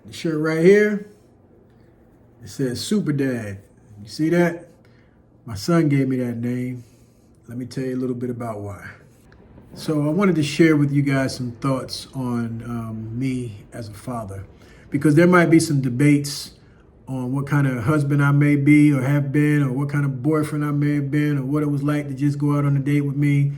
The shirt right here, it says Super Dad. You see that? My son gave me that name. Let me tell you a little bit about why. So I wanted to share with you guys some thoughts on me as a father, because there might be some debates on what kind of husband I may be or have been, or what kind of boyfriend I may have been, or what it was like to just go out on a date with me.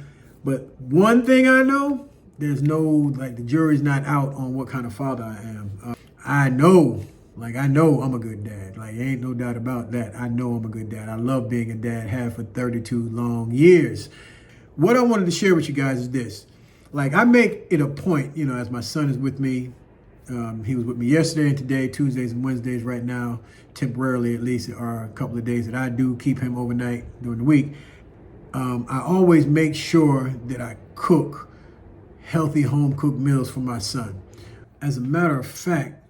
But one thing I know, there's no, like, the jury's not out on what kind of father I am. I know I'm a good dad. Like, ain't no doubt about that. I know I'm a good dad. I love being a dad, have for 32 long years. What I wanted to share with you guys is this. Like, I make it a point, as my son is with me. He was with me yesterday and today, Tuesdays and Wednesdays right now, temporarily at least, are a couple of days that I do keep him overnight during the week. I always make sure that I cook healthy home-cooked meals for my son. As a matter of fact,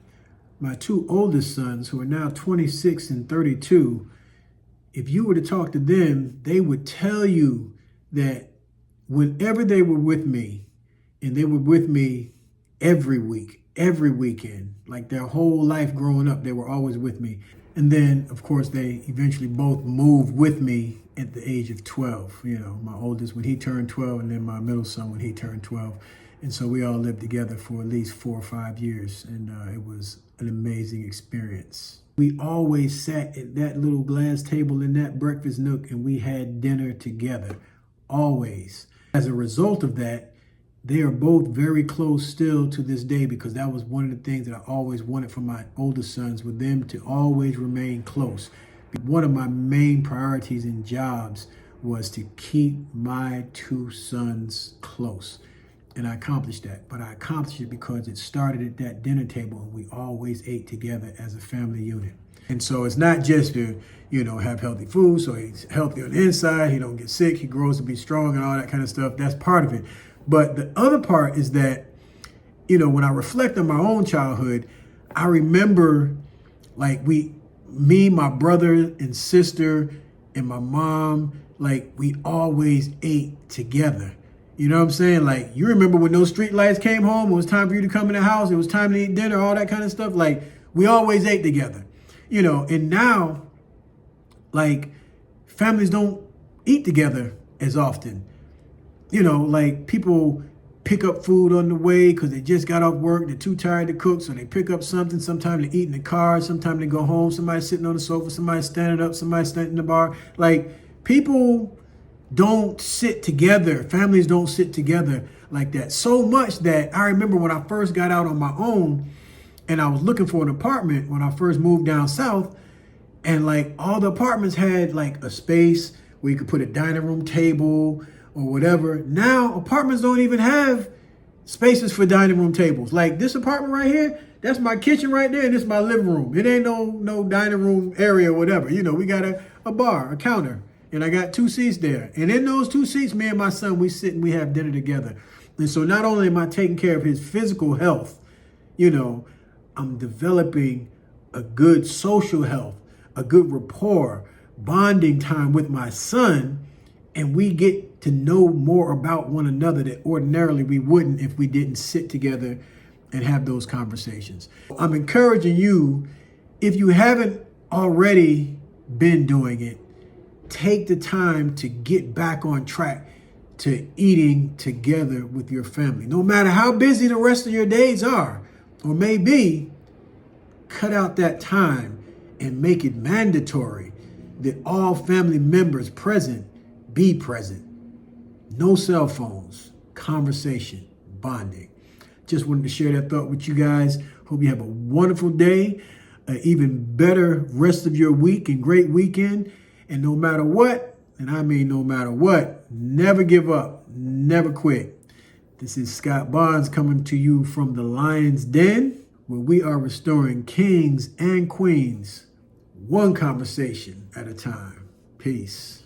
my two oldest sons, who are now 26 and 32, if you were to talk to them, they would tell you that whenever they were with me, and they were with me every week, every weekend, like their whole life growing up, they were always with me. And then, of course, they eventually both moved with me at the age of 12. My oldest when he turned 12, and then my middle son when he turned 12. And so we all lived together for at least 4 or 5 years, and it was an amazing experience. We always sat at that little glass table in that breakfast nook, and we had dinner together, always. As a result of that, they are both very close still to this day, because that was one of the things that I always wanted from my oldest sons, with them to always remain close. One of my main priorities in jobs was to keep my two sons close. And I accomplished that. But I accomplished it because it started at that dinner table, and we always ate together as a family unit. And so it's not just to, have healthy food, so he's healthy on the inside, he don't get sick, he grows to be strong and all that kind of stuff. That's part of it. But the other part is that, when I reflect on my own childhood, I remember, like, me, my brother and sister, and my mom, like, we always ate together. You know what I'm saying? Like, you remember when those street lights came home, it was time for you to come in the house, it was time to eat dinner, all that kind of stuff. Like, we always ate together, and now, like, families don't eat together as often. Like, people pick up food on the way because they just got off work, they're too tired to cook, so they pick up something. Sometimes they eat in the car, sometimes they go home, somebody's sitting on the sofa, somebody's standing up, somebody's standing in the bar. Like, people don't sit together. Families don't sit together like that. So much that I remember when I first got out on my own and I was looking for an apartment when I first moved down south, and like all the apartments had like a space where you could put a dining room table or whatever. Now apartments don't even have spaces for dining room tables. Like this apartment right here, that's my kitchen right there, and this is my living room. It ain't no dining room area or whatever. We got a bar, a counter, and I got 2 seats there. And in those 2 seats, me and my son, we sit and we have dinner together. And so not only am I taking care of his physical health, I'm developing a good social health, a good rapport, bonding time with my son, and we get to know more about one another that ordinarily we wouldn't if we didn't sit together and have those conversations. I'm encouraging you, if you haven't already been doing it, take the time to get back on track to eating together with your family. No matter how busy the rest of your days are or may be, cut out that time and make it mandatory that all family members present be present. No cell phones, conversation, bonding. Just wanted to share that thought with you guys. Hope you have a wonderful day, an even better rest of your week and great weekend. And no matter what, and I mean no matter what, never give up, never quit. This is Scott Bonds coming to you from the Lion's Den, where we are restoring kings and queens, one conversation at a time. Peace.